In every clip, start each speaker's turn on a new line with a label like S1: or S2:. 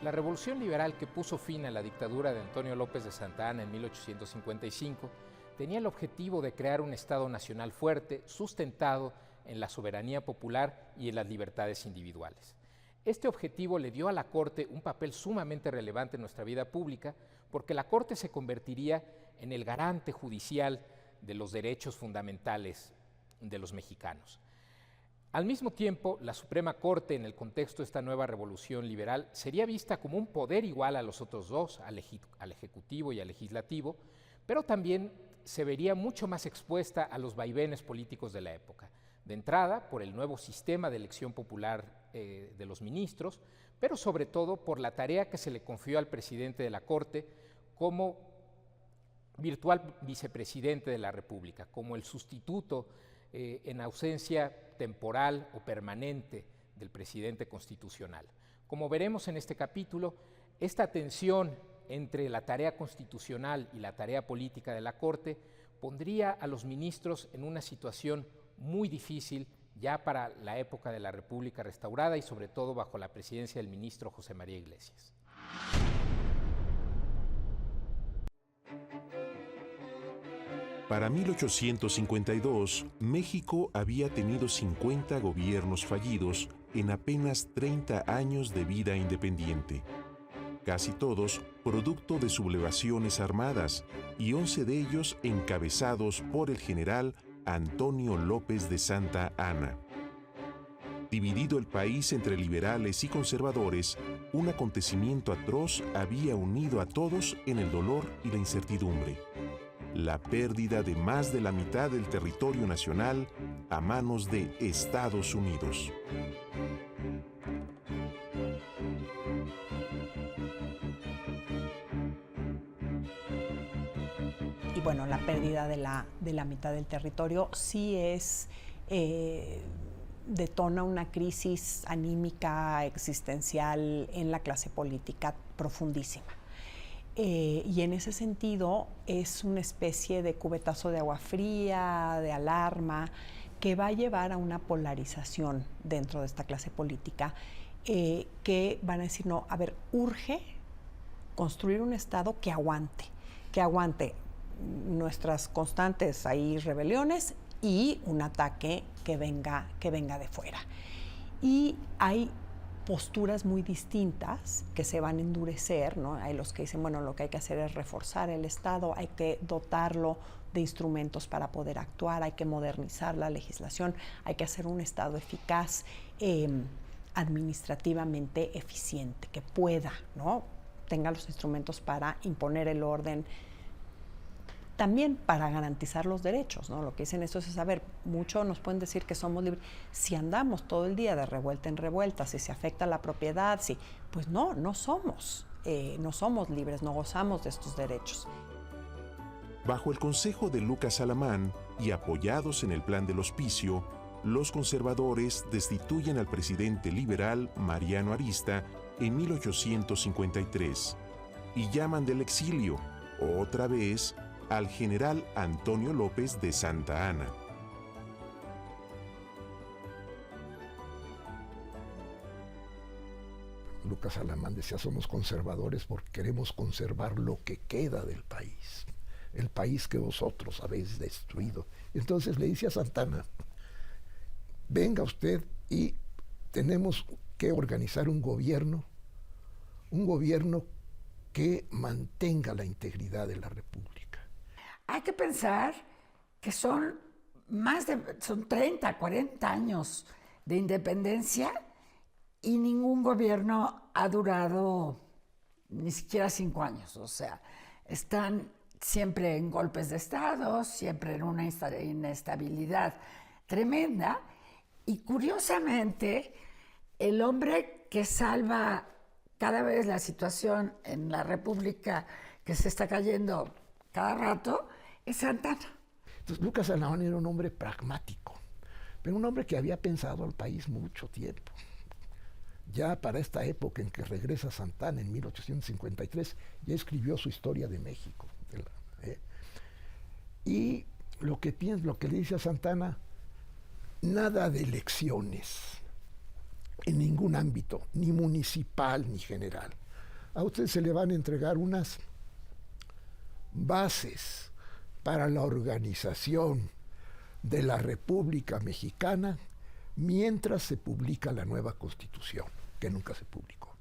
S1: La revolución liberal que puso fin a la dictadura de Antonio López de Santa Anna en 1855 tenía el objetivo de crear un Estado nacional fuerte, sustentado en la soberanía popular y en las libertades individuales. Este objetivo le dio a la Corte un papel sumamente relevante en nuestra vida pública, porque la Corte se convertiría en el garante judicial de los derechos fundamentales de los mexicanos. Al mismo tiempo, la Suprema Corte, en el contexto de esta nueva revolución liberal, sería vista como un poder igual a los otros dos, al Ejecutivo y al Legislativo, pero también se vería mucho más expuesta a los vaivenes políticos de la época. De entrada, por el nuevo sistema de elección popular de los ministros, pero sobre todo por la tarea que se le confió al presidente de la Corte como virtual vicepresidente de la República, como el sustituto en ausencia temporal o permanente del presidente constitucional. Como veremos en este capítulo, esta tensión entre la tarea constitucional y la tarea política de la Corte pondría a los ministros en una situación muy difícil ya para la época de la República restaurada y sobre todo bajo la presidencia del ministro José María Iglesias.
S2: Para 1852, México había tenido 50 gobiernos fallidos en apenas 30 años de vida independiente. Casi todos producto de sublevaciones armadas y 11 de ellos encabezados por el general Antonio López de Santa Anna. Dividido el país entre liberales y conservadores, un acontecimiento atroz había unido a todos en el dolor y la incertidumbre: la pérdida de más de la mitad del territorio nacional a manos de Estados Unidos.
S3: Y bueno, la pérdida de la mitad del territorio sí detona una crisis anímica, existencial en la clase política profundísima. Y en ese sentido es una especie de cubetazo de agua fría, de alarma, que va a llevar a una polarización dentro de esta clase política, que van a decir, no, a ver, urge construir un Estado que aguante nuestras constantes ahí rebeliones y un ataque que venga de fuera. Y hay posturas muy distintas que se van a endurecer, ¿no? Hay los que dicen, bueno, lo que hay que hacer es reforzar el Estado, hay que dotarlo de instrumentos para poder actuar, hay que modernizar la legislación, hay que hacer un Estado eficaz, administrativamente eficiente, que pueda, ¿no?, tenga los instrumentos para imponer el orden, también para garantizar los derechos, ¿no? Lo que dicen estos es, a ver, mucho nos pueden decir que somos libres. Si andamos todo el día de revuelta en revuelta, si se afecta la propiedad, pues no somos libres, no gozamos de estos derechos.
S2: Bajo el consejo de Lucas Alamán y apoyados en el Plan del Hospicio, los conservadores destituyen al presidente liberal Mariano Arista en 1853 y llaman del exilio, otra vez, al general Antonio López de Santa Anna.
S4: Lucas Alamán decía, somos conservadores porque queremos conservar lo que queda del país, el país que vosotros habéis destruido. Entonces le dice a Santa Anna, venga usted y tenemos que organizar un gobierno que mantenga la integridad de la República.
S5: Hay que pensar que son 30, 40 años de independencia y ningún gobierno ha durado ni siquiera 5 años. O sea, están siempre en golpes de Estado, siempre en una inestabilidad tremenda. Y curiosamente, el hombre que salva cada vez la situación en la República, que se está cayendo cada rato, es Santa Anna.
S4: Entonces, Lucas Alamán era un hombre pragmático, pero un hombre que había pensado al país mucho tiempo. Ya para esta época en que regresa Santa Anna, en 1853, ya escribió su Historia de México. Y lo que le dice a Santa Anna, nada de elecciones en ningún ámbito, ni municipal ni general. a usted se le van a entregar unas bases para la organización de la República Mexicana mientras se publica la nueva Constitución, que nunca se publicó.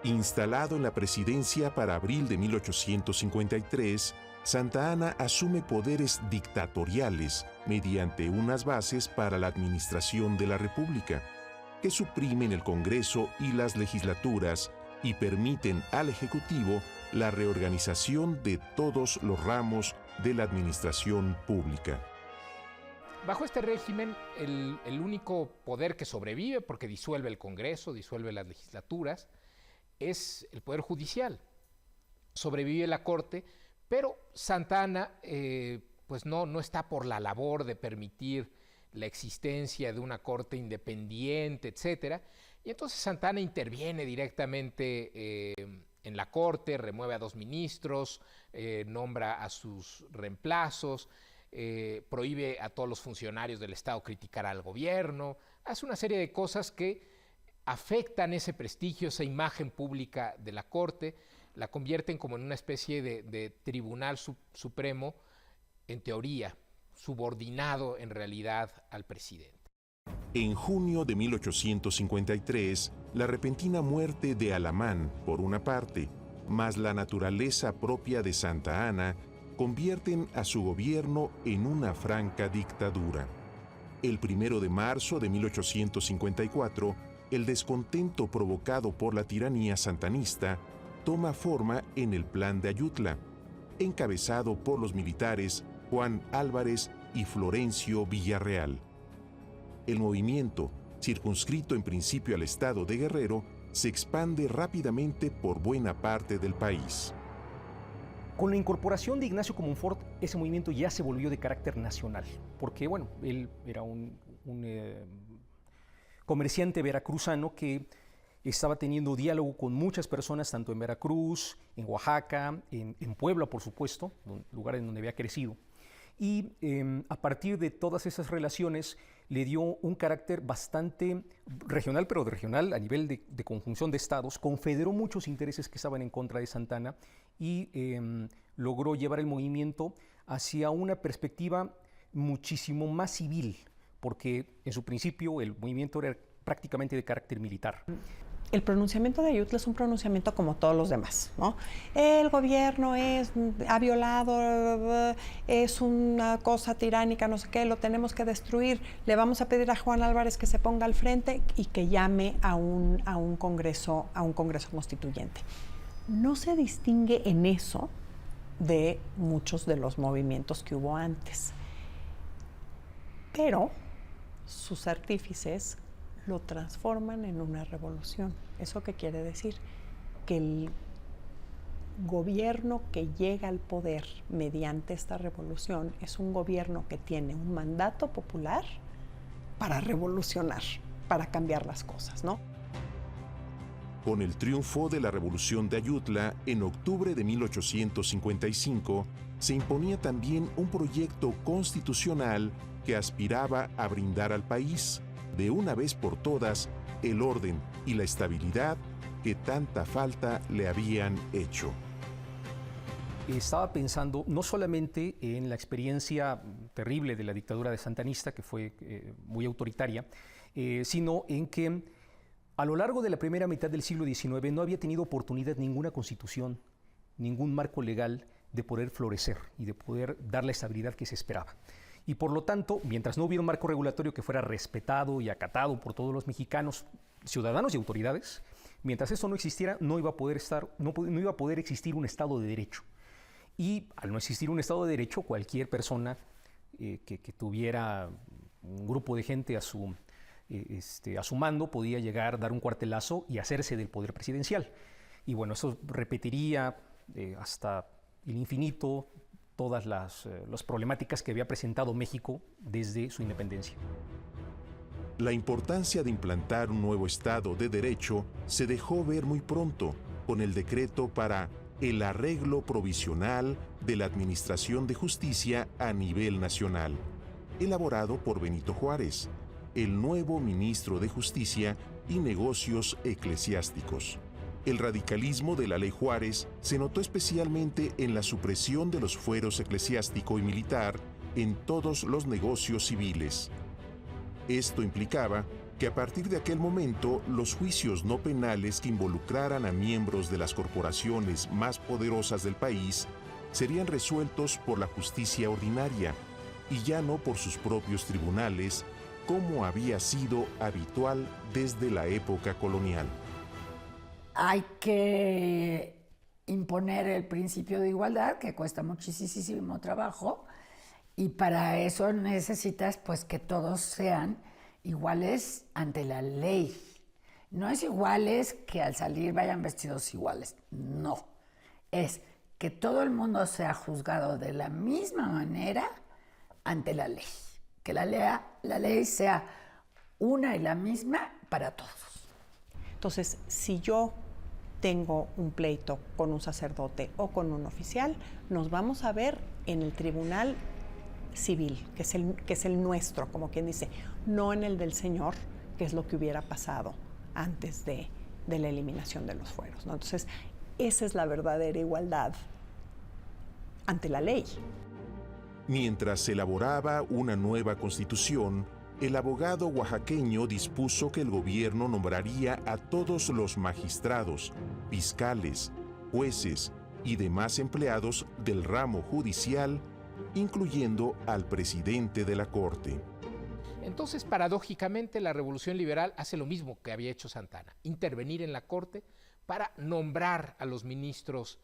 S2: Instalado en la presidencia para abril de 1853, Santa Anna asume poderes dictatoriales mediante unas bases para la administración de la República, que suprimen el Congreso y las legislaturas y permiten al Ejecutivo la reorganización de todos los ramos de la administración pública.
S1: Bajo este régimen, el único poder que sobrevive, porque disuelve el Congreso, disuelve las legislaturas, es el Poder Judicial. Sobrevive la Corte, pero Santa Anna pues no está por la labor de permitir la existencia de una Corte independiente, etc. Y entonces Santa Anna interviene directamente en la Corte, remueve a 2 ministros, nombra a sus reemplazos, prohíbe a todos los funcionarios del Estado criticar al gobierno, hace una serie de cosas que afectan ese prestigio, esa imagen pública de la Corte, la convierten como en una especie de tribunal supremo, en teoría, subordinado en realidad al presidente.
S2: En junio de 1853, la repentina muerte de Alamán, por una parte, más la naturaleza propia de Santa Anna, convierten a su gobierno en una franca dictadura. El 1 de marzo de 1854, el descontento provocado por la tiranía santanista toma forma en el Plan de Ayutla, encabezado por los militares Juan Álvarez y Florencio Villarreal. El movimiento, circunscrito en principio al estado de Guerrero, se expande rápidamente por buena parte del país.
S6: Con la incorporación de Ignacio Comonfort, ese movimiento ya se volvió de carácter nacional, porque bueno, él era un comerciante veracruzano que estaba teniendo diálogo con muchas personas, tanto en Veracruz, en Oaxaca, en Puebla, por supuesto, lugares en donde había crecido. Y a partir de todas esas relaciones le dio un carácter bastante regional, pero regional a nivel de conjunción de estados, confederó muchos intereses que estaban en contra de Santa Anna y logró llevar el movimiento hacia una perspectiva muchísimo más civil, porque en su principio el movimiento era prácticamente de carácter militar.
S3: El pronunciamiento de Ayutla es un pronunciamiento como todos los demás, ¿no? El gobierno ha violado, es una cosa tiránica, no sé qué, lo tenemos que destruir. Le vamos a pedir a Juan Álvarez que se ponga al frente y que llame a un congreso constituyente. No se distingue en eso de muchos de los movimientos que hubo antes, pero sus artífices lo transforman en una revolución. ¿Eso qué quiere decir? Que el gobierno que llega al poder mediante esta revolución es un gobierno que tiene un mandato popular para revolucionar, para cambiar las cosas, ¿no?
S2: Con el triunfo de la Revolución de Ayutla, en octubre de 1855, se imponía también un proyecto constitucional que aspiraba a brindar al país, de una vez por todas, el orden y la estabilidad que tanta falta le habían hecho.
S6: Estaba pensando no solamente en la experiencia terrible de la dictadura de santanista, que fue muy autoritaria, sino en que a lo largo de la primera mitad del siglo XIX no había tenido oportunidad ninguna constitución, ningún marco legal de poder florecer y de poder dar la estabilidad que se esperaba. Y por lo tanto, mientras no hubiera un marco regulatorio que fuera respetado y acatado por todos los mexicanos, ciudadanos y autoridades, mientras eso no existiera, no iba a poder existir un Estado de Derecho. Y al no existir un Estado de Derecho, cualquier persona que tuviera un grupo de gente a su mando podía llegar, dar un cuartelazo y hacerse del poder presidencial. Y bueno, eso repetiría hasta el infinito todas las problemáticas que había presentado México desde su independencia.
S2: La importancia de implantar un nuevo Estado de Derecho se dejó ver muy pronto con el decreto para el arreglo provisional de la Administración de Justicia a nivel nacional, elaborado por Benito Juárez, el nuevo ministro de Justicia y negocios eclesiásticos. El radicalismo de la Ley Juárez se notó especialmente en la supresión de los fueros eclesiástico y militar en todos los negocios civiles. Esto implicaba que a partir de aquel momento los juicios no penales que involucraran a miembros de las corporaciones más poderosas del país serían resueltos por la justicia ordinaria y ya no por sus propios tribunales, como había sido habitual desde la época colonial.
S5: Hay que imponer el principio de igualdad, que cuesta muchísimo trabajo, y para eso necesitas pues que todos sean iguales ante la ley. No es iguales que al salir vayan vestidos iguales, no. Es que todo el mundo sea juzgado de la misma manera ante la ley. Que la ley sea una y la misma para todos.
S3: Entonces, si yo tengo un pleito con un sacerdote o con un oficial, nos vamos a ver en el tribunal civil, que es el nuestro, como quien dice, no en el del Señor, que es lo que hubiera pasado antes de la eliminación de los fueros, ¿no? Entonces, esa es la verdadera igualdad ante la ley.
S2: Mientras se elaboraba una nueva constitución, el abogado oaxaqueño dispuso que el gobierno nombraría a todos los magistrados, fiscales, jueces y demás empleados del ramo judicial, incluyendo al presidente de la Corte.
S1: Entonces, paradójicamente, la Revolución Liberal hace lo mismo que había hecho Santana, intervenir en la Corte para nombrar a los ministros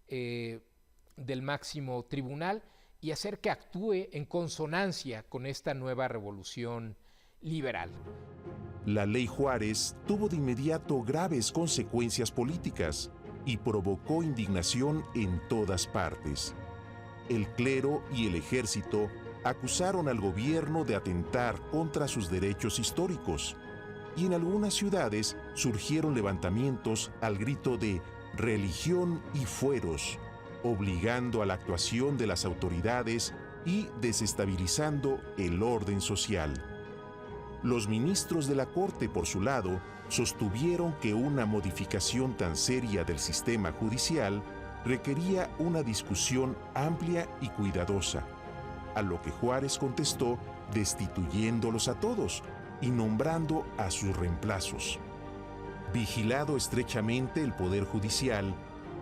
S1: del máximo tribunal y hacer que actúe en consonancia con esta nueva revolución liberal.
S2: La Ley Juárez tuvo de inmediato graves consecuencias políticas y provocó indignación en todas partes. El clero y el ejército acusaron al gobierno de atentar contra sus derechos históricos, y en algunas ciudades surgieron levantamientos al grito de religión y fueros, obligando a la actuación de las autoridades y desestabilizando el orden social. Los ministros de la Corte, por su lado, sostuvieron que una modificación tan seria del sistema judicial requería una discusión amplia y cuidadosa, a lo que Juárez contestó destituyéndolos a todos y nombrando a sus reemplazos. Vigilado estrechamente el Poder Judicial,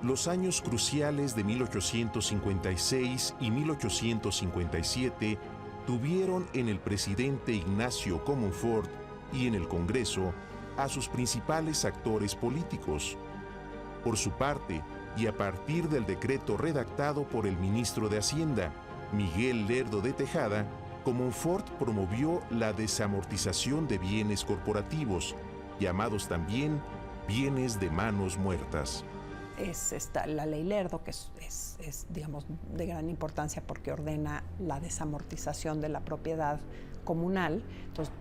S2: los años cruciales de 1856 y 1857 tuvieron en el presidente Ignacio Comonfort y en el Congreso a sus principales actores políticos. Por su parte, y a partir del decreto redactado por el ministro de Hacienda, Miguel Lerdo de Tejada, Comonfort promovió la desamortización de bienes corporativos, llamados también bienes de manos muertas.
S3: Es la ley Lerdo, que es, digamos, de gran importancia porque ordena la desamortización de la propiedad comunal. Entonces,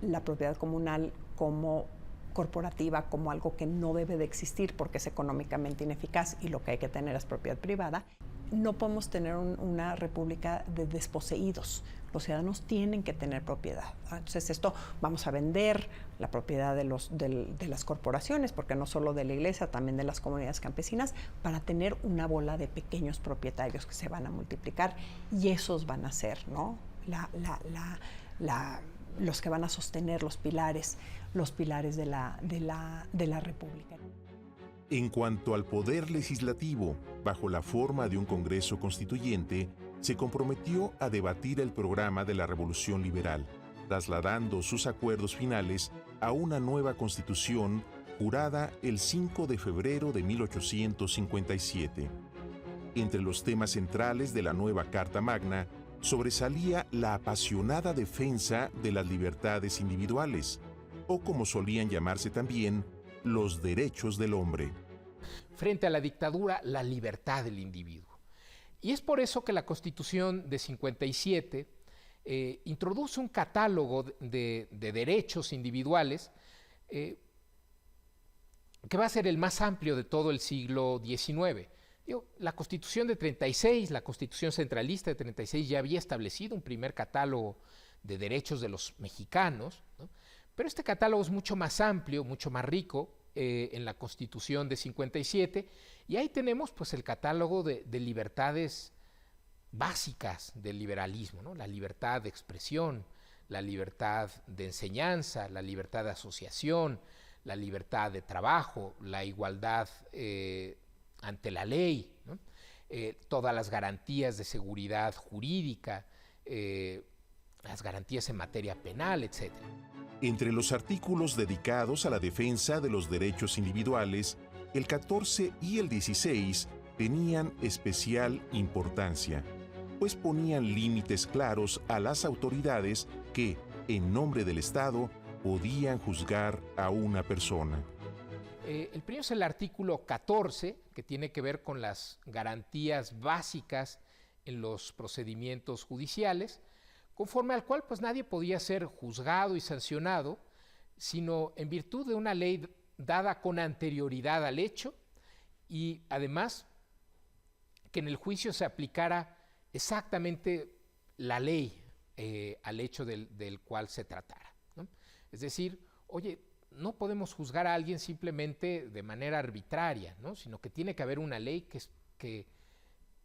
S3: la propiedad comunal como corporativa, como algo que no debe de existir porque es económicamente ineficaz y lo que hay que tener es propiedad privada. No podemos tener una república de desposeídos. Los ciudadanos tienen que tener propiedad. Entonces, esto vamos a vender la propiedad de las corporaciones, porque no solo de la iglesia, también de las comunidades campesinas, para tener una bola de pequeños propietarios que se van a multiplicar y esos van a ser, ¿no? Los que van a sostener los pilares de la república.
S2: En cuanto al poder legislativo, bajo la forma de un Congreso Constituyente, se comprometió a debatir el programa de la Revolución Liberal, trasladando sus acuerdos finales a una nueva Constitución jurada el 5 de febrero de 1857. Entre los temas centrales de la nueva Carta Magna sobresalía la apasionada defensa de las libertades individuales, o como solían llamarse también, los derechos del hombre.
S1: Frente a la dictadura, la libertad del individuo. Y es por eso que la Constitución de 57 introduce un catálogo de derechos individuales que va a ser el más amplio de todo el siglo XIX. La Constitución de 36, la Constitución centralista de 36 ya había establecido un primer catálogo de derechos de los mexicanos, ¿no? Pero este catálogo es mucho más amplio, mucho más rico en la Constitución de 57, y ahí tenemos pues el catálogo de libertades básicas del liberalismo, ¿no? La libertad de expresión, la libertad de enseñanza, la libertad de asociación, la libertad de trabajo, la igualdad ante la ley, ¿no? Todas las garantías de seguridad jurídica, las garantías en materia penal, etc.
S2: Entre los artículos dedicados a la defensa de los derechos individuales, el 14 y el 16 tenían especial importancia, pues ponían límites claros a las autoridades que, en nombre del Estado, podían juzgar a una persona.
S1: El primero es el artículo 14, que tiene que ver con las garantías básicas en los procedimientos judiciales, conforme al cual pues nadie podía ser juzgado y sancionado, sino en virtud de una ley dada con anterioridad al hecho, y además que en el juicio se aplicara exactamente la ley al hecho del cual se tratara, ¿no? Es decir, oye, no podemos juzgar a alguien simplemente de manera arbitraria, ¿no? Sino que tiene que haber una ley que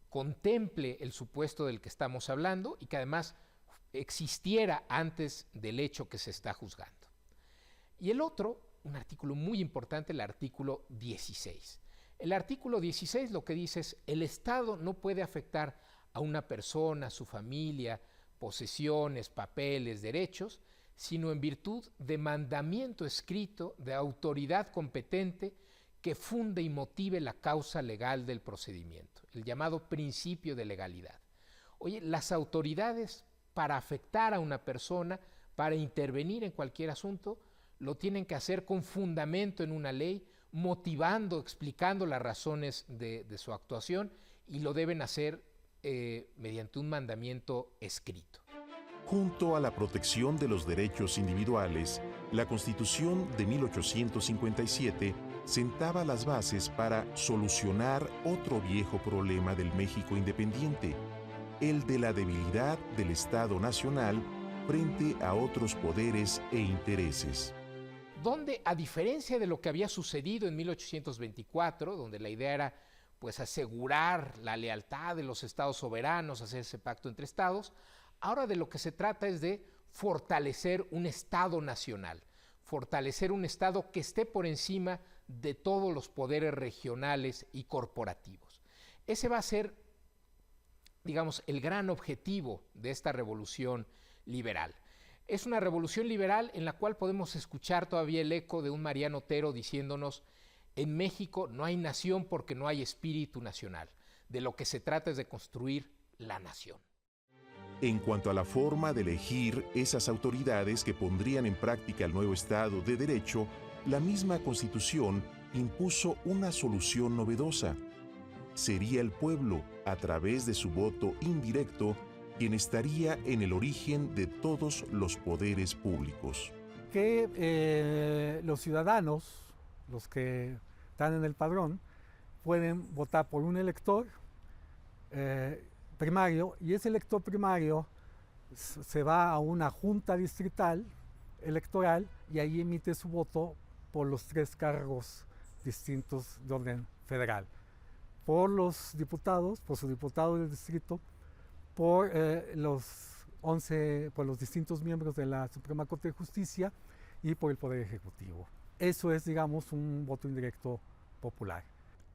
S1: contemple el supuesto del que estamos hablando y que además existiera antes del hecho que se está juzgando. Y el otro, un artículo muy importante, el artículo 16. El artículo 16 lo que dice es: el Estado no puede afectar a una persona, su familia, posesiones, papeles, derechos, sino en virtud de mandamiento escrito de autoridad competente que funde y motive la causa legal del procedimiento, el llamado principio de legalidad. Oye, las autoridades para afectar a una persona, para intervenir en cualquier asunto, lo tienen que hacer con fundamento en una ley, motivando, explicando las razones de su actuación, y lo deben hacer mediante un mandamiento escrito.
S2: Junto a la protección de los derechos individuales, la Constitución de 1857 sentaba las bases para solucionar otro viejo problema del México independiente, el de la debilidad del Estado Nacional frente a otros poderes e intereses.
S1: Donde, a diferencia de lo que había sucedido en 1824, donde la idea era pues asegurar la lealtad de los estados soberanos, hacer ese pacto entre estados, ahora de lo que se trata es de fortalecer un Estado nacional, fortalecer un Estado que esté por encima de todos los poderes regionales y corporativos. Ese va a ser, digamos, el gran objetivo de esta revolución liberal. Es una revolución liberal en la cual podemos escuchar todavía el eco de un Mariano Otero diciéndonos: en México no hay nación porque no hay espíritu nacional. De lo que se trata es de construir la nación.
S2: En cuanto a la forma de elegir esas autoridades que pondrían en práctica el nuevo Estado de Derecho, la misma Constitución impuso una solución novedosa. Sería el pueblo, a través de su voto indirecto, quien estaría en el origen de todos los poderes públicos.
S7: Que los ciudadanos, los que están en el padrón, pueden votar por un elector primario, y ese elector primario se va a una junta distrital electoral y ahí emite su voto por los 3 cargos distintos de orden federal: por los diputados, por su diputado del distrito, por los distintos miembros de la Suprema Corte de Justicia y por el Poder Ejecutivo. Eso es, digamos, un voto indirecto popular.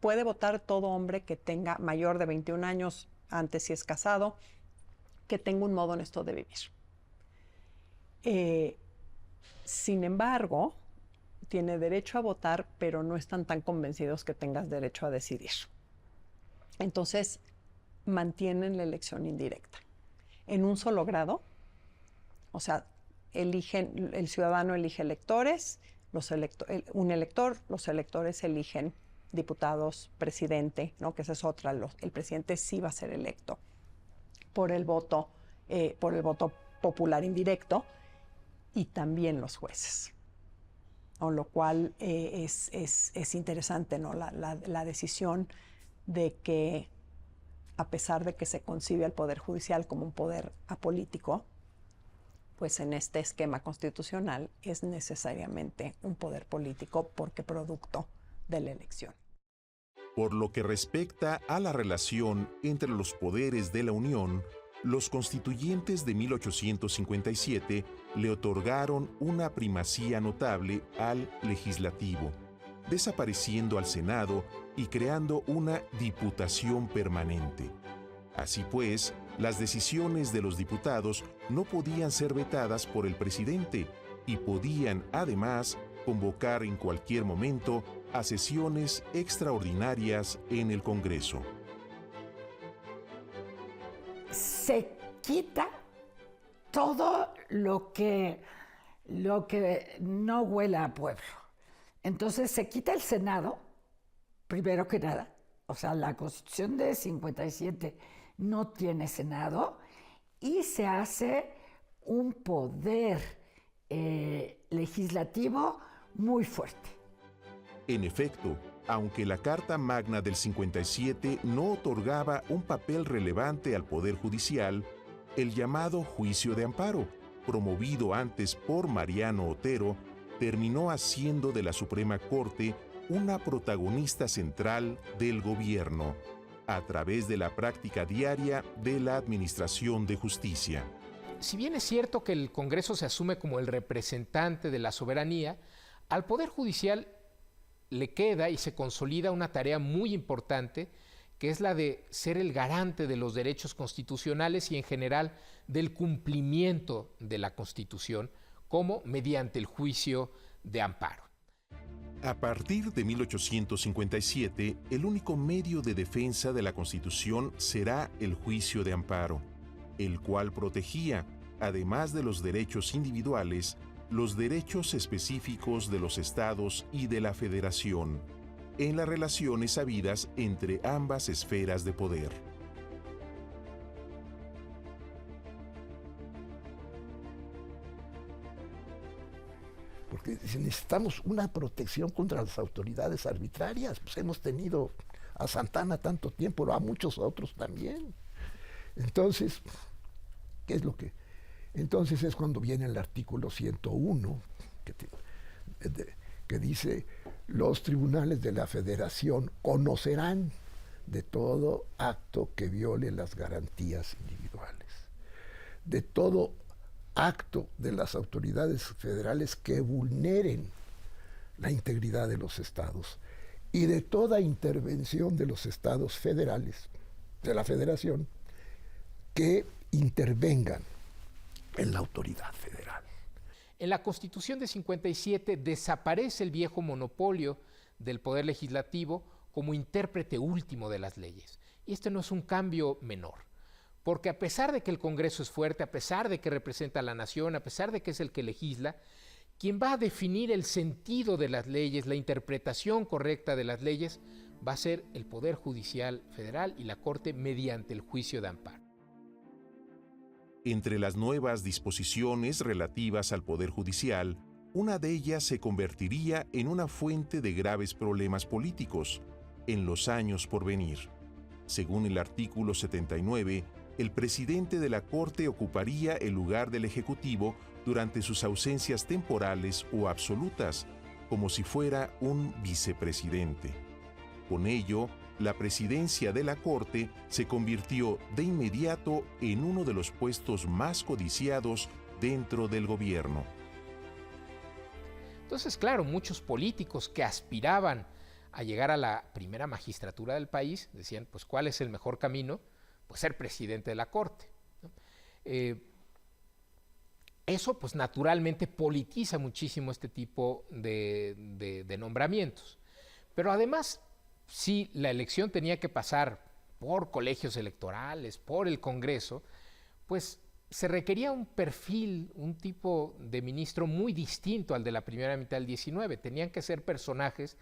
S3: Puede votar todo hombre que tenga mayor de 21 años, antes si es casado, que tenga un modo honesto de vivir. Sin embargo, tiene derecho a votar, pero no están tan convencidos que tengas derecho a decidir. Entonces, mantienen la elección indirecta. En un solo grado, o sea, el ciudadano elige electores, un elector, los electores eligen diputados, presidente, ¿no? Que esa es otra. El presidente sí va a ser electo por el voto popular indirecto, y también los jueces. Con lo cual es interesante, ¿no? La decisión de que, a pesar de que se concibe al Poder Judicial como un poder apolítico, pues en este esquema constitucional es necesariamente un poder político porque producto de la elección.
S2: Por lo que respecta a la relación entre los poderes de la Unión, los constituyentes de 1857 le otorgaron una primacía notable al legislativo, desapareciendo al Senado y creando una diputación permanente. Así pues, las decisiones de los diputados no podían ser vetadas por el presidente y podían, además, convocar en cualquier momento a sesiones extraordinarias en el Congreso.
S5: Se quita todo lo que no huela a pueblo. Entonces se quita el Senado, primero que nada. O sea, la Constitución de 57 no tiene Senado y se hace un poder legislativo muy fuerte.
S2: En efecto, aunque la Carta Magna del 57 no otorgaba un papel relevante al Poder Judicial, el llamado Juicio de Amparo, promovido antes por Mariano Otero, terminó haciendo de la Suprema Corte una protagonista central del gobierno, a través de la práctica diaria de la administración de justicia.
S1: Si bien es cierto que el Congreso se asume como el representante de la soberanía, al Poder Judicial le queda y se consolida una tarea muy importante, que es la de ser el garante de los derechos constitucionales y en general del cumplimiento de la Constitución, como mediante el juicio de amparo.
S2: A partir de 1857, el único medio de defensa de la Constitución será el juicio de amparo, el cual protegía, además de los derechos individuales, los derechos específicos de los estados y de la federación, en las relaciones habidas entre ambas esferas de poder.
S4: Porque necesitamos una protección contra las autoridades arbitrarias. Pues hemos tenido a Santana tanto tiempo, a muchos otros también. Entonces, ¿qué es lo que? Entonces es cuando viene el artículo 101, que dice: los tribunales de la Federación conocerán de todo acto que viole las garantías individuales, de todo acto de las autoridades federales que vulneren la integridad de los estados y de toda intervención de los estados federales, de la Federación, que intervengan en la autoridad federal.
S1: En la Constitución de 57 desaparece el viejo monopolio del Poder Legislativo como intérprete último de las leyes. Y este no es un cambio menor, porque a pesar de que el Congreso es fuerte, a pesar de que representa a la nación, a pesar de que es el que legisla, quien va a definir el sentido de las leyes, la interpretación correcta de las leyes, va a ser el Poder Judicial Federal y la Corte mediante el juicio de amparo.
S2: Entre las nuevas disposiciones relativas al Poder Judicial, una de ellas se convertiría en una fuente de graves problemas políticos en los años por venir. Según el artículo 79, el presidente de la Corte ocuparía el lugar del Ejecutivo durante sus ausencias temporales o absolutas, como si fuera un vicepresidente. Con ello, la presidencia de la Corte se convirtió de inmediato en uno de los puestos más codiciados dentro del gobierno.
S1: Entonces, claro, muchos políticos que aspiraban a llegar a la primera magistratura del país decían, pues, ¿cuál es el mejor camino? Pues ser presidente de la Corte, ¿no? Eso, pues, naturalmente politiza muchísimo este tipo de nombramientos. Pero además, si la elección tenía que pasar por colegios electorales, por el Congreso, pues se requería un perfil, un tipo de ministro muy distinto al de la primera mitad del 19. Tenían que ser personajes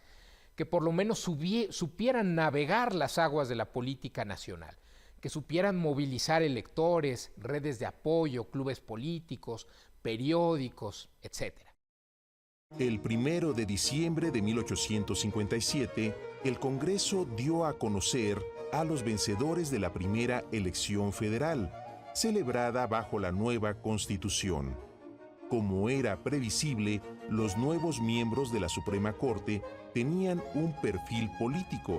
S1: que por lo menos supieran navegar las aguas de la política nacional, que supieran movilizar electores, redes de apoyo, clubes políticos, periódicos, etc.
S2: El 1 de diciembre de 1857, el Congreso dio a conocer a los vencedores de la primera elección federal, celebrada bajo la nueva Constitución. Como era previsible, los nuevos miembros de la Suprema Corte tenían un perfil político,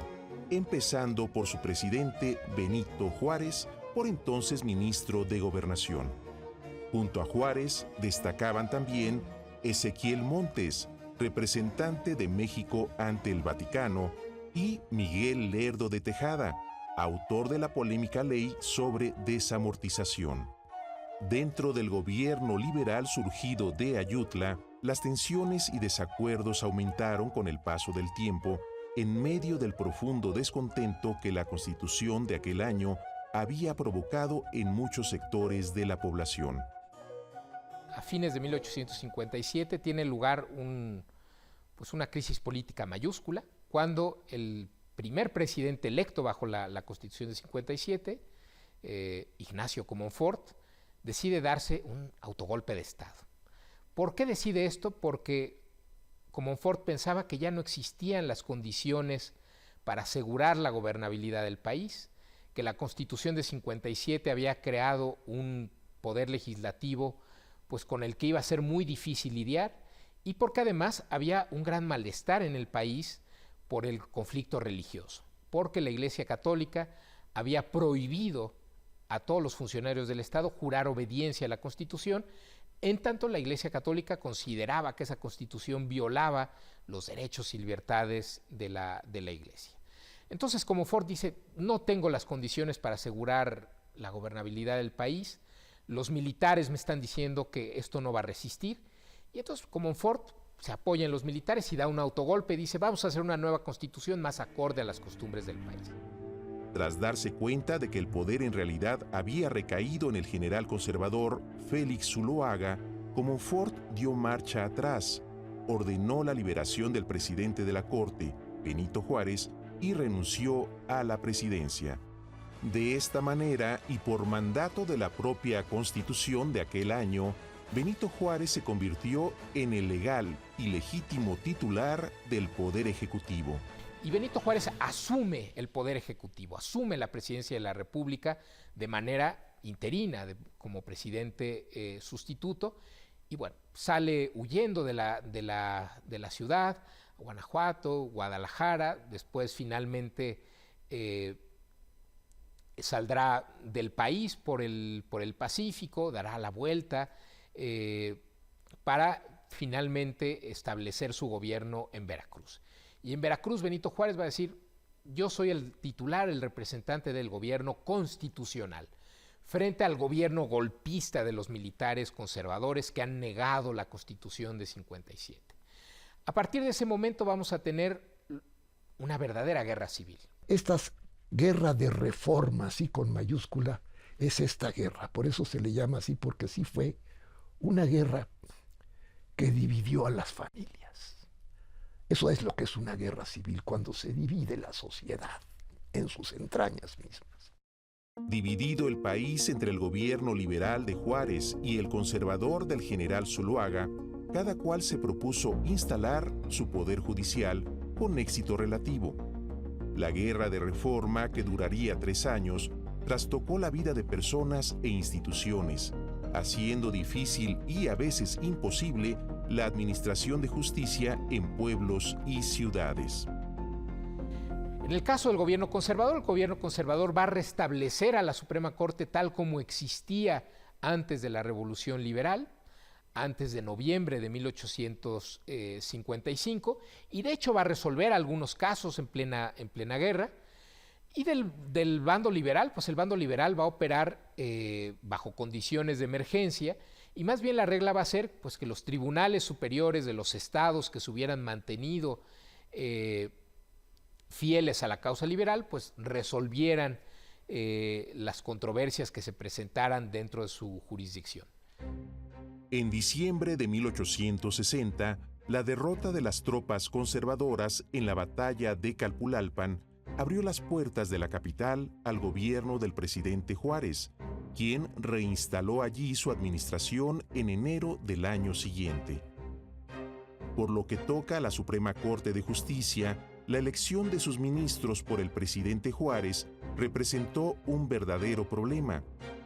S2: empezando por su presidente Benito Juárez, por entonces ministro de Gobernación. Junto a Juárez destacaban también Ezequiel Montes, representante de México ante el Vaticano, y Miguel Lerdo de Tejada, autor de la polémica ley sobre desamortización. Dentro del gobierno liberal surgido de Ayutla, las tensiones y desacuerdos aumentaron con el paso del tiempo en medio del profundo descontento que la Constitución de aquel año había provocado en muchos sectores de la población.
S1: A fines de 1857 tiene lugar una crisis política mayúscula, cuando el primer presidente electo bajo la Constitución de 57, Ignacio Comonfort, decide darse un autogolpe de Estado. ¿Por qué decide esto? Porque Comonfort pensaba que ya no existían las condiciones para asegurar la gobernabilidad del país, que la Constitución de 57 había creado un poder legislativo pues con el que iba a ser muy difícil lidiar, y porque además había un gran malestar en el país por el conflicto religioso, porque la Iglesia Católica había prohibido a todos los funcionarios del Estado jurar obediencia a la Constitución, en tanto la Iglesia Católica consideraba que esa Constitución violaba los derechos y libertades de la Iglesia. Entonces, Comonfort dice, no tengo las condiciones para asegurar la gobernabilidad del país, los militares me están diciendo que esto no va a resistir, y entonces Comonfort se apoya en los militares y da un autogolpe y dice, vamos a hacer una nueva Constitución más acorde a las costumbres del país.
S2: Tras darse cuenta de que el poder en realidad había recaído en el general conservador Félix Zuloaga, Comonfort dio marcha atrás, ordenó la liberación del presidente de la Corte, Benito Juárez, y renunció a la presidencia. De esta manera, y por mandato de la propia Constitución de aquel año, Benito Juárez se convirtió en el legal y legítimo titular del Poder Ejecutivo.
S1: Y Benito Juárez asume el Poder Ejecutivo, asume la presidencia de la República de manera interina, como presidente sustituto, y bueno, sale huyendo de la ciudad, Guanajuato, Guadalajara, después finalmente saldrá del país por el Pacífico, dará la vuelta para finalmente establecer su gobierno en Veracruz. Y en Veracruz Benito Juárez va a decir, yo soy el titular, el representante del gobierno constitucional, frente al gobierno golpista de los militares conservadores que han negado la Constitución de 57. A partir de ese momento vamos a tener una verdadera guerra civil.
S4: Esta guerra de reforma, así con mayúscula, es esta guerra. Por eso se le llama así, porque sí fue una guerra que dividió a las familias. Eso es lo que es una guerra civil, cuando se divide la sociedad en sus entrañas mismas.
S2: Dividido el país entre el gobierno liberal de Juárez y el conservador del general Zuloaga, cada cual se propuso instalar su poder judicial con éxito relativo. La guerra de reforma, que duraría 3 años, trastocó la vida de personas e instituciones, haciendo difícil y a veces imposible la administración de justicia en pueblos y ciudades.
S1: En el caso del gobierno conservador va a restablecer a la Suprema Corte tal como existía antes de la Revolución Liberal, antes de noviembre de 1855, y de hecho va a resolver algunos casos en plena guerra. Y del bando liberal, pues el bando liberal va a operar bajo condiciones de emergencia, y más bien la regla va a ser pues, que los tribunales superiores de los estados que se hubieran mantenido fieles a la causa liberal, pues resolvieran las controversias que se presentaran dentro de su jurisdicción.
S2: En diciembre de 1860, la derrota de las tropas conservadoras en la batalla de Calpulalpan abrió las puertas de la capital al gobierno del presidente Juárez, quien reinstaló allí su administración en enero del año siguiente. Por lo que toca a la Suprema Corte de Justicia, la elección de sus ministros por el presidente Juárez representó un verdadero problema,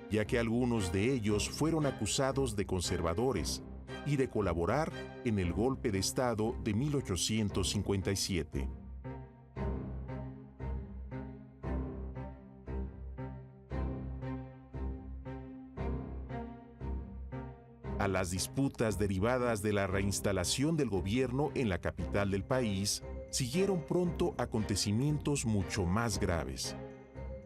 S2: ya que algunos de ellos fueron acusados de conservadores y de colaborar en el golpe de Estado de 1857. A las disputas derivadas de la reinstalación del gobierno en la capital del país, siguieron pronto acontecimientos mucho más graves.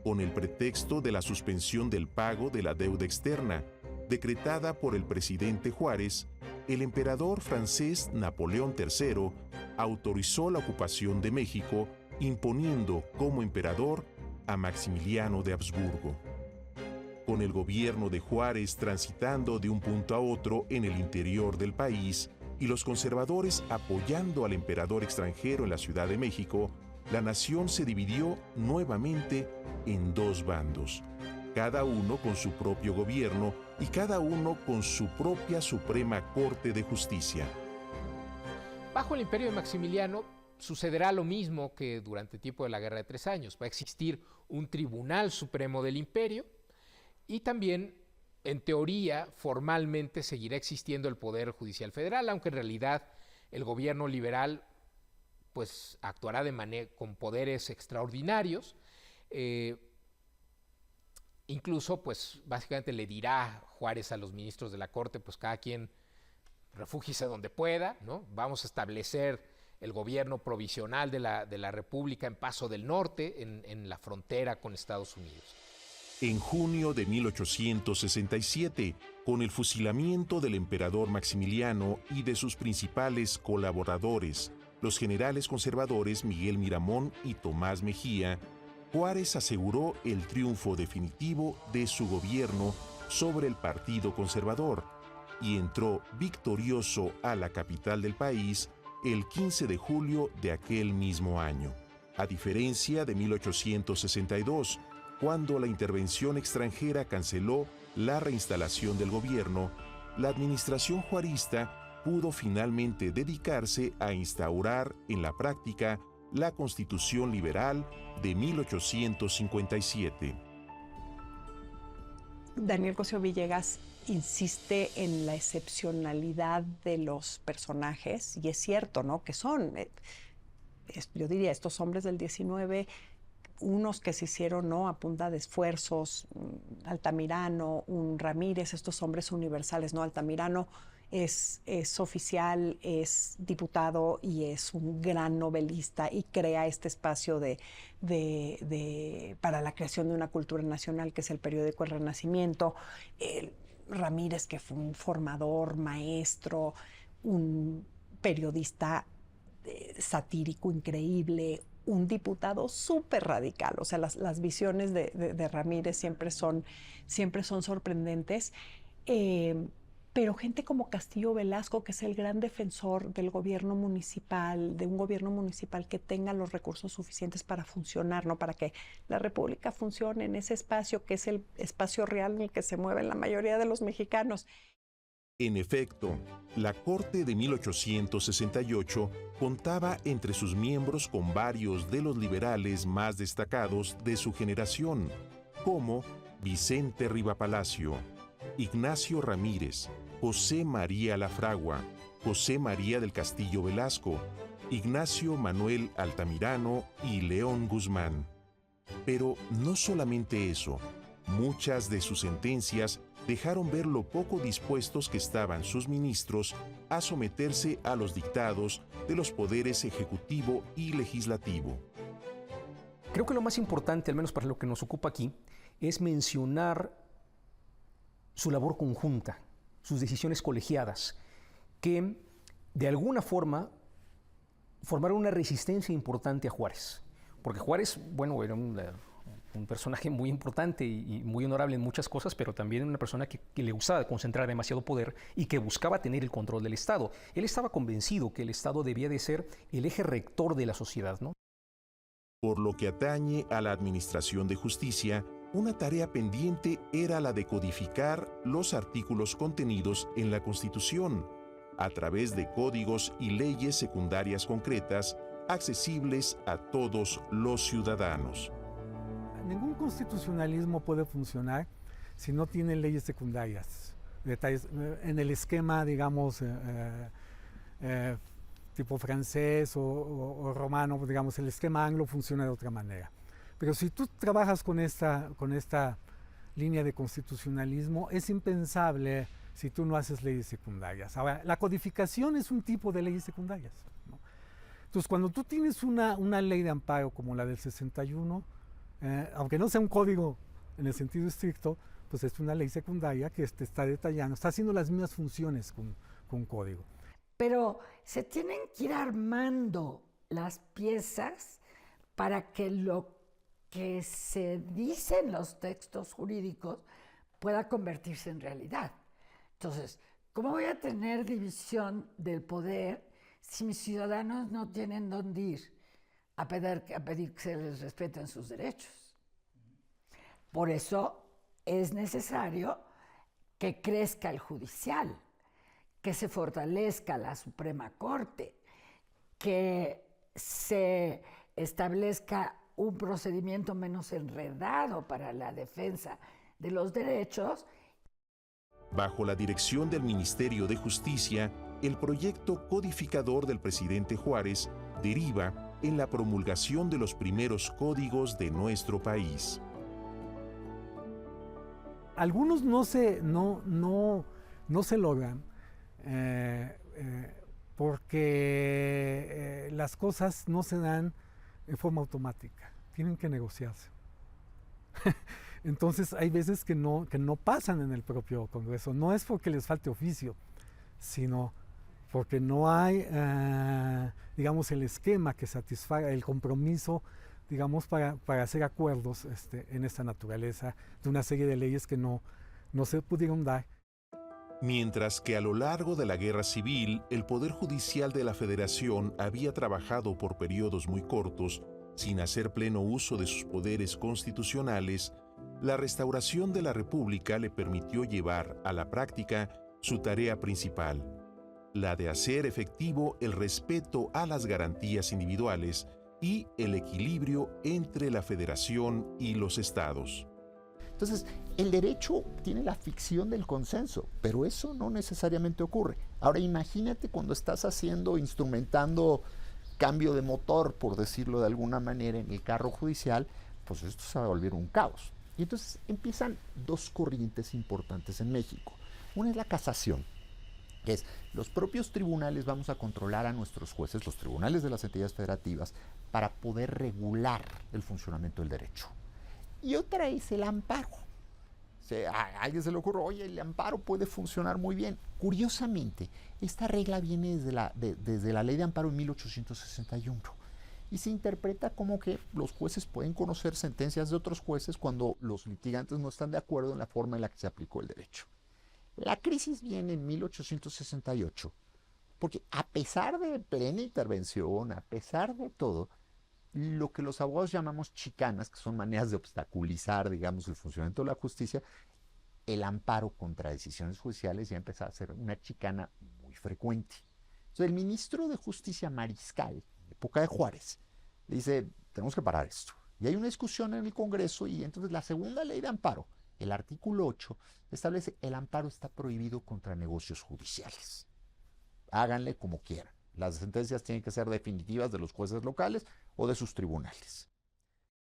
S2: Con el pretexto de la suspensión del pago de la deuda externa, decretada por el presidente Juárez, el emperador francés Napoleón III autorizó la ocupación de México, imponiendo como emperador a Maximiliano de Habsburgo. Con el gobierno de Juárez transitando de un punto a otro en el interior del país y los conservadores apoyando al emperador extranjero en la Ciudad de México, la nación se dividió nuevamente en dos bandos, cada uno con su propio gobierno y cada uno con su propia Suprema Corte de Justicia.
S1: Bajo el imperio de Maximiliano sucederá lo mismo que durante el tiempo de la Guerra de 3 Años. Va a existir un Tribunal Supremo del Imperio y también, en teoría, formalmente seguirá existiendo el Poder Judicial Federal, aunque en realidad el gobierno liberal pues actuará con poderes extraordinarios. Incluso, pues, básicamente le dirá Juárez a los ministros de la Corte, pues cada quien refúgiese donde pueda, ¿no? Vamos a establecer el gobierno provisional de la República en Paso del Norte, en la frontera con Estados Unidos.
S2: En junio de 1867, con el fusilamiento del emperador Maximiliano y de sus principales colaboradores, los generales conservadores Miguel Miramón y Tomás Mejía, Juárez aseguró el triunfo definitivo de su gobierno sobre el Partido Conservador y entró victorioso a la capital del país el 15 de julio de aquel mismo año. A diferencia de 1862, cuando la intervención extranjera canceló la reinstalación del gobierno, la administración juarista pudo finalmente dedicarse a instaurar en la práctica la Constitución Liberal de 1857.
S3: Daniel Cosío Villegas insiste en la excepcionalidad de los personajes, y es cierto, ¿no? Que son, yo diría, estos hombres del 19, unos que se hicieron, ¿no?, a punta de esfuerzos, Altamirano, un Ramírez, estos hombres universales, ¿no? Altamirano es oficial, es diputado y es un gran novelista y crea este espacio para la creación de una cultura nacional que es el periódico El Renacimiento. Ramírez, que fue un formador, maestro, un periodista satírico increíble, un diputado súper radical. O sea, las visiones de Ramírez siempre son sorprendentes. Pero gente como Castillo Velasco, que es el gran defensor del gobierno municipal, de un gobierno municipal que tenga los recursos suficientes para funcionar, ¿no? Para que la República funcione en ese espacio que es el espacio real en el que se mueven la mayoría de los mexicanos.
S2: En efecto, la Corte de 1868 contaba entre sus miembros con varios de los liberales más destacados de su generación, como Vicente Rivapalacio, Ignacio Ramírez, José María Lafragua, José María del Castillo Velasco, Ignacio Manuel Altamirano y León Guzmán. Pero no solamente eso, muchas de sus sentencias dejaron ver lo poco dispuestos que estaban sus ministros a someterse a los dictados de los poderes ejecutivo y legislativo.
S6: Creo que lo más importante, al menos para lo que nos ocupa aquí, es mencionar su labor conjunta, sus decisiones colegiadas, que de alguna forma formaron una resistencia importante a Juárez. Porque Juárez, bueno, era un personaje muy importante y muy honorable en muchas cosas, pero también una persona que le gustaba concentrar demasiado poder y que buscaba tener el control del Estado. Él estaba convencido que el Estado debía de ser el eje rector de la sociedad, ¿no?
S2: Por lo que atañe a la administración de justicia, una tarea pendiente era la de codificar los artículos contenidos en la Constitución, a través de códigos y leyes secundarias concretas, accesibles a todos los ciudadanos.
S7: Ningún constitucionalismo puede funcionar si no tienen leyes secundarias, detalles, en el esquema, digamos, tipo francés o romano, digamos, el esquema anglo funciona de otra manera. Pero si tú trabajas con esta línea de constitucionalismo, es impensable si tú no haces leyes secundarias. Ahora, la codificación es un tipo de leyes secundarias, ¿no? Entonces, cuando tú tienes una ley de amparo como la del 61, aunque no sea un código en el sentido estricto, pues es una ley secundaria que te está detallando, está haciendo las mismas funciones con un código.
S5: Pero se tienen que ir armando las piezas para que lo que se dice en los textos jurídicos pueda convertirse en realidad. Entonces, ¿cómo voy a tener división del poder si mis ciudadanos no tienen dónde ir a pedir que se les respeten sus derechos? Por eso es necesario que crezca el judicial, que se fortalezca la Suprema Corte, que se establezca un procedimiento menos enredado para la defensa de los derechos.
S2: Bajo la dirección del Ministerio de Justicia, el proyecto codificador del presidente Juárez deriva en la promulgación de los primeros códigos de nuestro país.
S7: Algunos no se logran porque las cosas no se dan en forma automática, tienen que negociarse. Entonces hay veces que no pasan en el propio Congreso. No es porque les falte oficio, sino porque no hay, digamos, el esquema que satisfaga el compromiso, digamos, para hacer acuerdos en esta naturaleza de una serie de leyes que no se pudieron dar.
S2: Mientras que a lo largo de la Guerra Civil, el Poder Judicial de la Federación había trabajado por periodos muy cortos, sin hacer pleno uso de sus poderes constitucionales, la restauración de la República le permitió llevar a la práctica su tarea principal, la de hacer efectivo el respeto a las garantías individuales y el equilibrio entre la Federación y los estados.
S8: Entonces, el derecho tiene la ficción del consenso, pero eso no necesariamente ocurre. Ahora, imagínate cuando estás instrumentando cambio de motor, por decirlo de alguna manera, en el carro judicial, pues esto se va a volver un caos. Y entonces empiezan dos corrientes importantes en México. Una es la casación, que es los propios tribunales vamos a controlar a nuestros jueces, los tribunales de las entidades federativas, para poder regular el funcionamiento del derecho. Y otra es el amparo. A alguien se le ocurre, oye, el amparo puede funcionar muy bien. Curiosamente, esta regla viene desde la ley de amparo en 1861 y se interpreta como que los jueces pueden conocer sentencias de otros jueces cuando los litigantes no están de acuerdo en la forma en la que se aplicó el derecho. La crisis viene en 1868, porque a pesar de plena intervención, a pesar de todo, lo que los abogados llamamos chicanas, que son maneras de obstaculizar, digamos, el funcionamiento de la justicia, el amparo contra decisiones judiciales ya empezó a ser una chicana muy frecuente. Entonces, el ministro de Justicia Mariscal, en época de Juárez, le dice, tenemos que parar esto. Y hay una discusión en el Congreso y entonces la segunda ley de amparo, el artículo 8, establece el amparo está prohibido contra negocios judiciales. Háganle como quieran. Las sentencias tienen que ser definitivas de los jueces locales o de sus tribunales.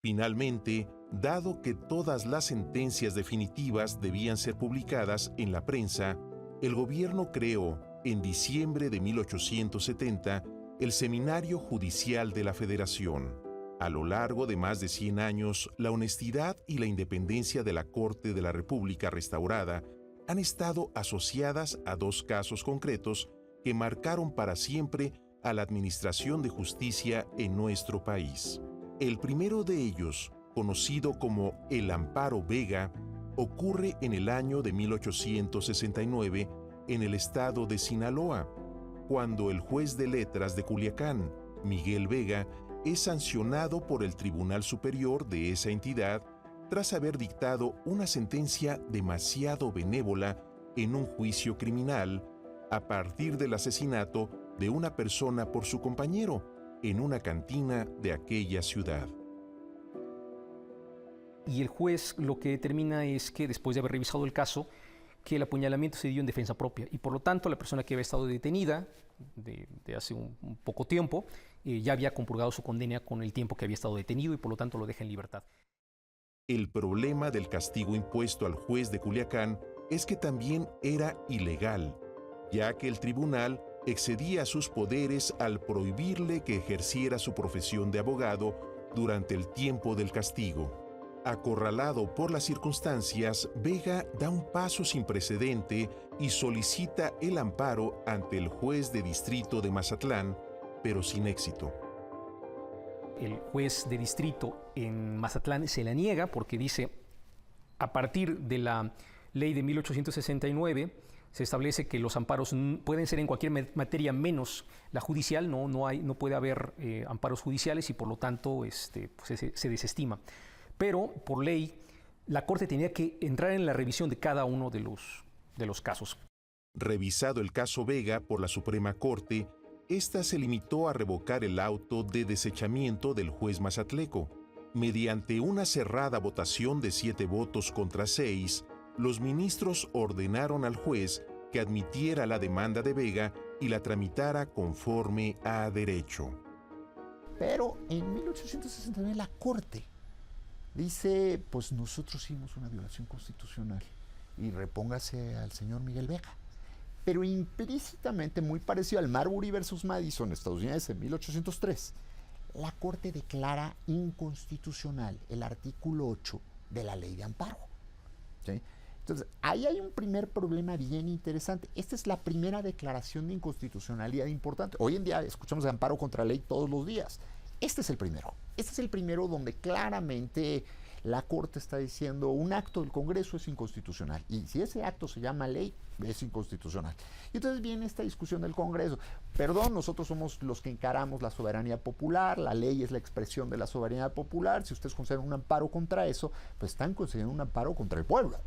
S2: Finalmente, dado que todas las sentencias definitivas debían ser publicadas en la prensa, el gobierno creó, en diciembre de 1870, el Seminario Judicial de la Federación. A lo largo de más de 100 años, la honestidad y la independencia de la Corte de la República restaurada han estado asociadas a dos casos concretos que marcaron para siempre a la administración de justicia en nuestro país. El primero de ellos, conocido como el Amparo Vega, ocurre en el año de 1869 en el estado de Sinaloa, cuando el juez de letras de Culiacán, Miguel Vega, es sancionado por el Tribunal Superior de esa entidad tras haber dictado una sentencia demasiado benévola en un juicio criminal a partir del asesinato de una persona por su compañero en una cantina de aquella ciudad.
S6: y el juez lo que determina es que después de haber revisado el caso, que el apuñalamiento se dio en defensa propia y por lo tanto la persona que había estado detenida de hace un poco tiempo ya había compurgado su condena con el tiempo que había estado detenido y por lo tanto lo deja en libertad.
S2: El problema del castigo impuesto al juez de Culiacán es que también era ilegal, ya que el tribunal excedía sus poderes al prohibirle que ejerciera su profesión de abogado durante el tiempo del castigo. Acorralado por las circunstancias, Vega da un paso sin precedente y solicita el amparo ante el juez de distrito de Mazatlán, pero sin éxito.
S6: El juez de distrito en Mazatlán se la niega porque dice, a partir de la ley de 1869, se establece que los amparos pueden ser en cualquier materia menos la judicial, no puede haber amparos judiciales y por lo tanto pues se desestima. Pero por ley, la Corte tenía que entrar en la revisión de cada uno de los casos.
S2: Revisado el caso Vega por la Suprema Corte, esta se limitó a revocar el auto de desechamiento del juez mazatleco. Mediante una cerrada votación de 7 votos contra 6, los ministros ordenaron al juez que admitiera la demanda de Vega y la tramitara conforme a derecho.
S8: Pero en 1869 la Corte dice, pues nosotros hicimos una violación constitucional y repóngase al señor Miguel Vega. Pero implícitamente, muy parecido al Marbury versus Madison, estadounidense, en 1803, la Corte declara inconstitucional el artículo 8 de la Ley de Amparo. ¿Sí? Entonces, ahí hay un primer problema bien interesante. Esta es la primera declaración de inconstitucionalidad importante. Hoy en día escuchamos de amparo contra la ley todos los días. Este es el primero. Este es el primero donde claramente la Corte está diciendo un acto del Congreso es inconstitucional. Y si ese acto se llama ley, es inconstitucional. Y entonces viene esta discusión del Congreso. Perdón, nosotros somos los que encaramos la soberanía popular, la ley es la expresión de la soberanía popular. Si ustedes consideran un amparo contra eso, pues están considerando un amparo contra el pueblo,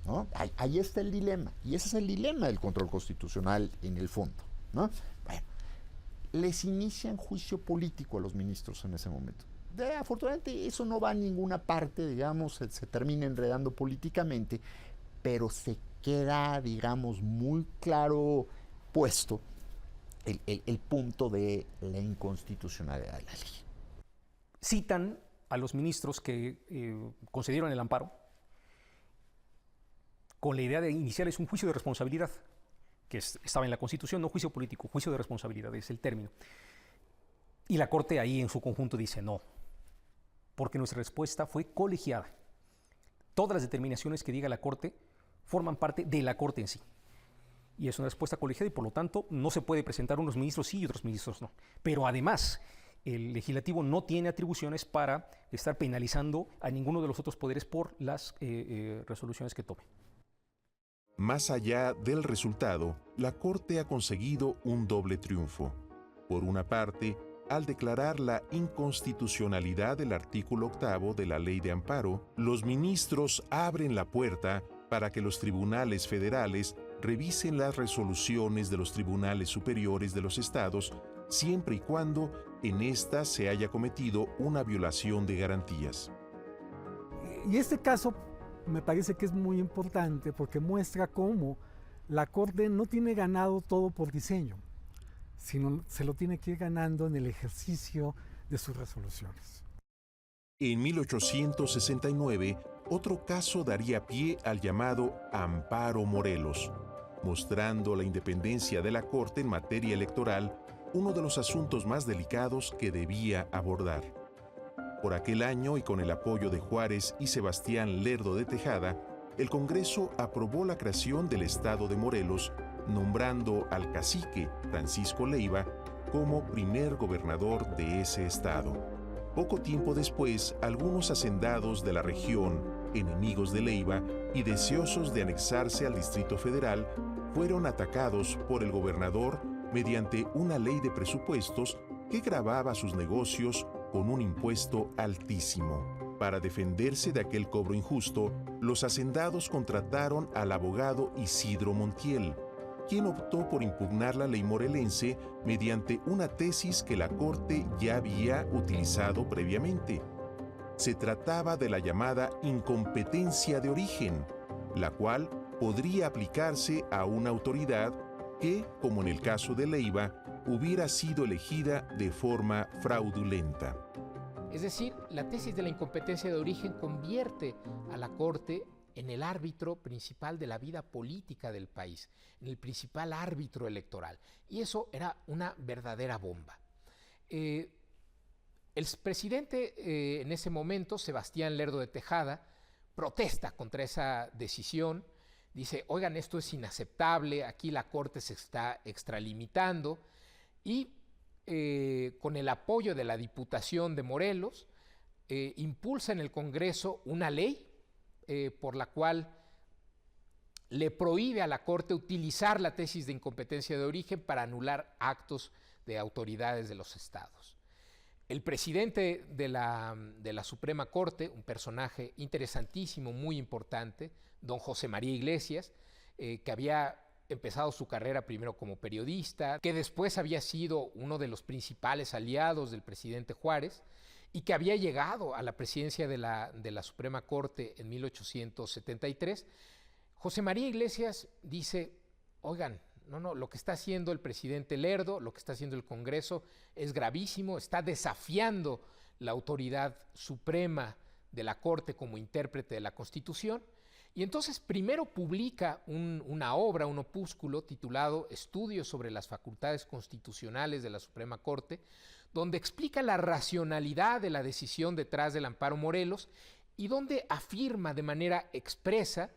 S8: ¿no? Ahí está el dilema. Y ese es el dilema del control constitucional en el fondo, ¿no? Bueno, les inician juicio político a los ministros en ese momento. Afortunadamente eso no va a ninguna parte, digamos, se termina enredando políticamente, pero se queda, digamos, muy claro puesto el punto de la inconstitucionalidad de la ley.
S6: Citan a los ministros que concedieron el amparo con la idea de iniciarles un juicio de responsabilidad, que estaba en la Constitución, no juicio político, juicio de responsabilidad es el término. Y la Corte ahí en su conjunto dice no, porque nuestra respuesta fue colegiada. Todas las determinaciones que diga la Corte forman parte de la Corte en sí. Y es una respuesta colegiada y por lo tanto no se puede presentar unos ministros sí y otros ministros no. Pero además, el legislativo no tiene atribuciones para estar penalizando a ninguno de los otros poderes por las resoluciones que tome.
S2: Más allá del resultado, la Corte ha conseguido un doble triunfo. Por una parte, al declarar la inconstitucionalidad del artículo 8 de la Ley de Amparo, los ministros abren la puerta para que los tribunales federales revisen las resoluciones de los tribunales superiores de los estados, siempre y cuando en éstas se haya cometido una violación de garantías.
S7: Y este caso me parece que es muy importante porque muestra cómo la Corte no tiene ganado todo por diseño, sino se lo tiene que ir ganando en el ejercicio de sus resoluciones.
S2: En 1869, otro caso daría pie al llamado Amparo Morelos, mostrando la independencia de la Corte en materia electoral, uno de los asuntos más delicados que debía abordar. Por aquel año y con el apoyo de Juárez y Sebastián Lerdo de Tejada, el Congreso aprobó la creación del Estado de Morelos, nombrando al cacique Francisco Leiva como primer gobernador de ese estado. Poco tiempo después, algunos hacendados de la región, enemigos de Leiva y deseosos de anexarse al Distrito Federal, fueron atacados por el gobernador mediante una ley de presupuestos que gravaba sus negocios con un impuesto altísimo. Para defenderse de aquel cobro injusto, los hacendados contrataron al abogado Isidro Montiel, quien optó por impugnar la ley morelense mediante una tesis que la Corte ya había utilizado previamente. Se trataba de la llamada incompetencia de origen, la cual podría aplicarse a una autoridad que, como en el caso de Leiva, hubiera sido elegida de forma fraudulenta.
S1: Es decir, la tesis de la incompetencia de origen convierte a la Corte en el árbitro principal de la vida política del país, en el principal árbitro electoral. Y eso era una verdadera bomba. El presidente en ese momento, Sebastián Lerdo de Tejada, protesta contra esa decisión. Dice, oigan, esto es inaceptable, aquí la Corte se está extralimitando, y con el apoyo de la Diputación de Morelos, impulsa en el Congreso una ley por la cual le prohíbe a la Corte utilizar la tesis de incompetencia de origen para anular actos de autoridades de los estados. El presidente de la Suprema Corte, un personaje interesantísimo, muy importante, don José María Iglesias, que había empezado su carrera primero como periodista, que después había sido uno de los principales aliados del presidente Juárez y que había llegado a la presidencia de la Suprema Corte en 1873. José María Iglesias dice, oigan, no, lo que está haciendo el presidente Lerdo, lo que está haciendo el Congreso es gravísimo, está desafiando la autoridad suprema de la Corte como intérprete de la Constitución. Y entonces primero publica una obra, un opúsculo titulado Estudios sobre las facultades constitucionales de la Suprema Corte, donde explica la racionalidad de la decisión detrás del amparo Morelos y donde afirma de manera expresa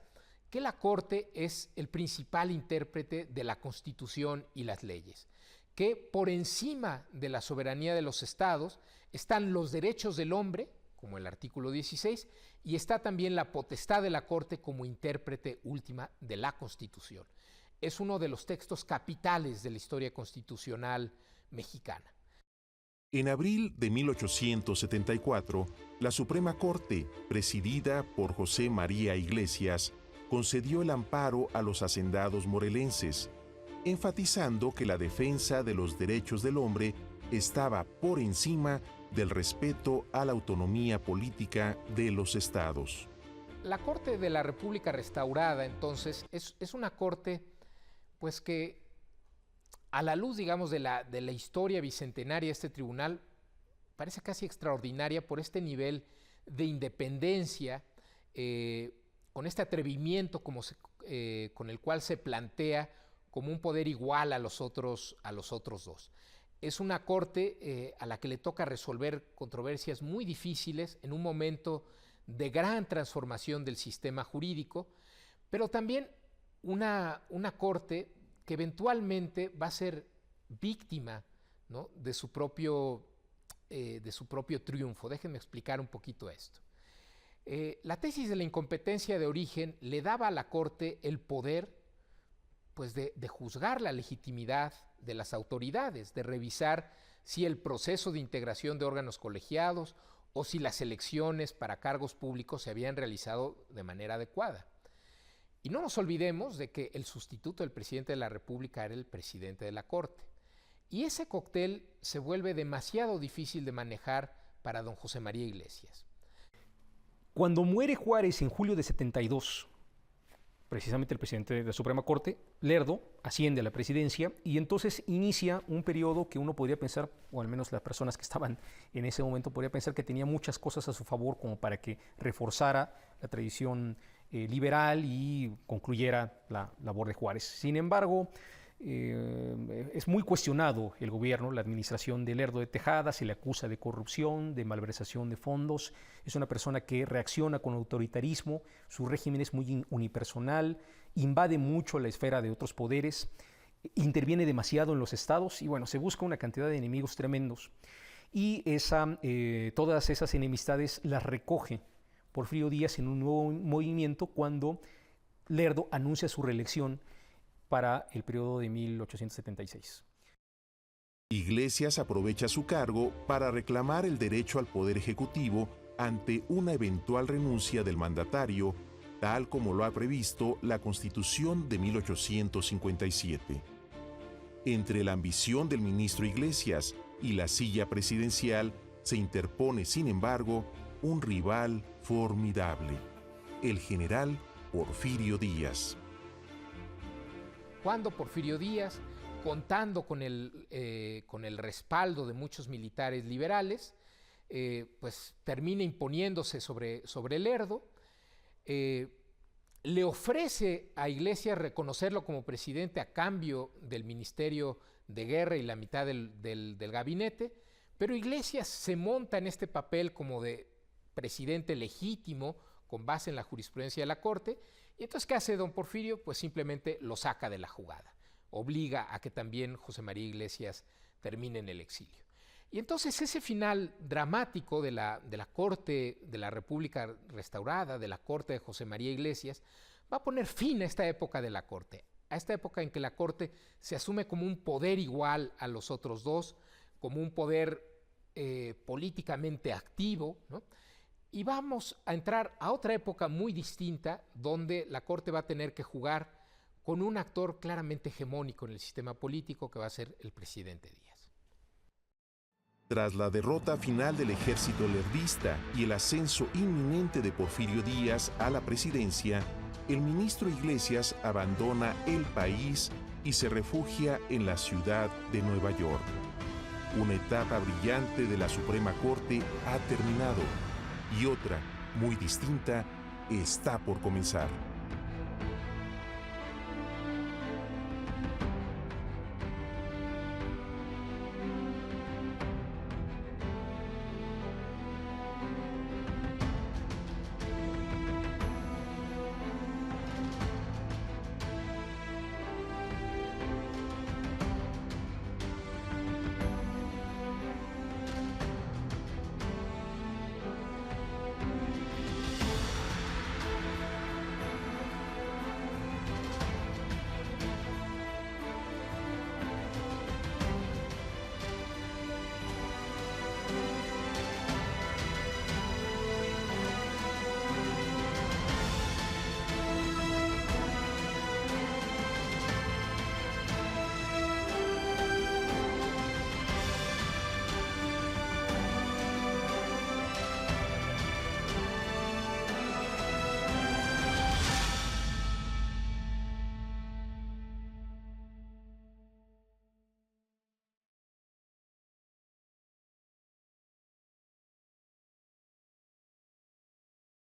S1: que la Corte es el principal intérprete de la Constitución y las leyes, que por encima de la soberanía de los estados están los derechos del hombre, como el artículo 16, y está también la potestad de la Corte como intérprete última de la Constitución. Es uno de los textos capitales de la historia constitucional mexicana.
S2: En abril de 1874, la Suprema Corte, presidida por José María Iglesias, concedió el amparo a los hacendados morelenses, enfatizando que la defensa de los derechos del hombre estaba por encima del respeto a la autonomía política de los estados.
S1: La Corte de la República restaurada, entonces, es una corte pues que a la luz, digamos, de la historia bicentenaria de este tribunal, parece casi extraordinaria por este nivel de independencia, con este atrevimiento con el cual se plantea como un poder igual a los otros dos. Es una corte a la que le toca resolver controversias muy difíciles en un momento de gran transformación del sistema jurídico, pero también una corte que eventualmente va a ser víctima, ¿no?, de su propio triunfo. Déjenme explicar un poquito esto. La tesis de la incompetencia de origen le daba a la Corte el poder pues, de juzgar la legitimidad de las autoridades, de revisar si el proceso de integración de órganos colegiados o si las elecciones para cargos públicos se habían realizado de manera adecuada. Y no nos olvidemos de que el sustituto del presidente de la República era el presidente de la Corte. Y ese cóctel se vuelve demasiado difícil de manejar para don José María Iglesias.
S6: Cuando muere Juárez en julio de 72, precisamente el presidente de la Suprema Corte, Lerdo, asciende a la presidencia y entonces inicia un periodo que uno podría pensar, o al menos las personas que estaban en ese momento podría pensar que tenía muchas cosas a su favor como para que reforzara la tradición liberal y concluyera la labor de Juárez. Sin embargo, es muy cuestionado el gobierno, la administración de Lerdo de Tejada, se le acusa de corrupción, de malversación de fondos, es una persona que reacciona con autoritarismo, su régimen es muy unipersonal, invade mucho la esfera de otros poderes, interviene demasiado en los estados y bueno, se busca una cantidad de enemigos tremendos y todas esas enemistades las recoge Porfirio Díaz en un nuevo movimiento cuando Lerdo anuncia su reelección para el periodo de 1876.
S2: Iglesias aprovecha su cargo para reclamar el derecho al poder ejecutivo ante una eventual renuncia del mandatario, tal como lo ha previsto la Constitución de 1857. Entre la ambición del ministro Iglesias y la silla presidencial se interpone, sin embargo, un rival formidable, el general Porfirio Díaz.
S1: Cuando Porfirio Díaz, contando con el respaldo de muchos militares liberales, pues termina imponiéndose sobre Lerdo, le ofrece a Iglesias reconocerlo como presidente a cambio del Ministerio de Guerra y la mitad del gabinete, pero Iglesias se monta en este papel como de presidente legítimo con base en la jurisprudencia de la Corte, y entonces ¿qué hace don Porfirio? Pues simplemente lo saca de la jugada, obliga a que también José María Iglesias termine en el exilio. Y entonces ese final dramático de la Corte de la República restaurada, de la Corte de José María Iglesias, va a poner fin a esta época de la Corte, a esta época en que la Corte se asume como un poder igual a los otros dos, como un poder políticamente activo, ¿no? Y vamos a entrar a otra época muy distinta, donde la Corte va a tener que jugar con un actor claramente hegemónico en el sistema político, que va a ser el presidente Díaz.
S2: Tras la derrota final del ejército lerdista y el ascenso inminente de Porfirio Díaz a la presidencia, el ministro Iglesias abandona el país y se refugia en la ciudad de Nueva York. Una etapa brillante de la Suprema Corte ha terminado y otra, muy distinta, está por comenzar.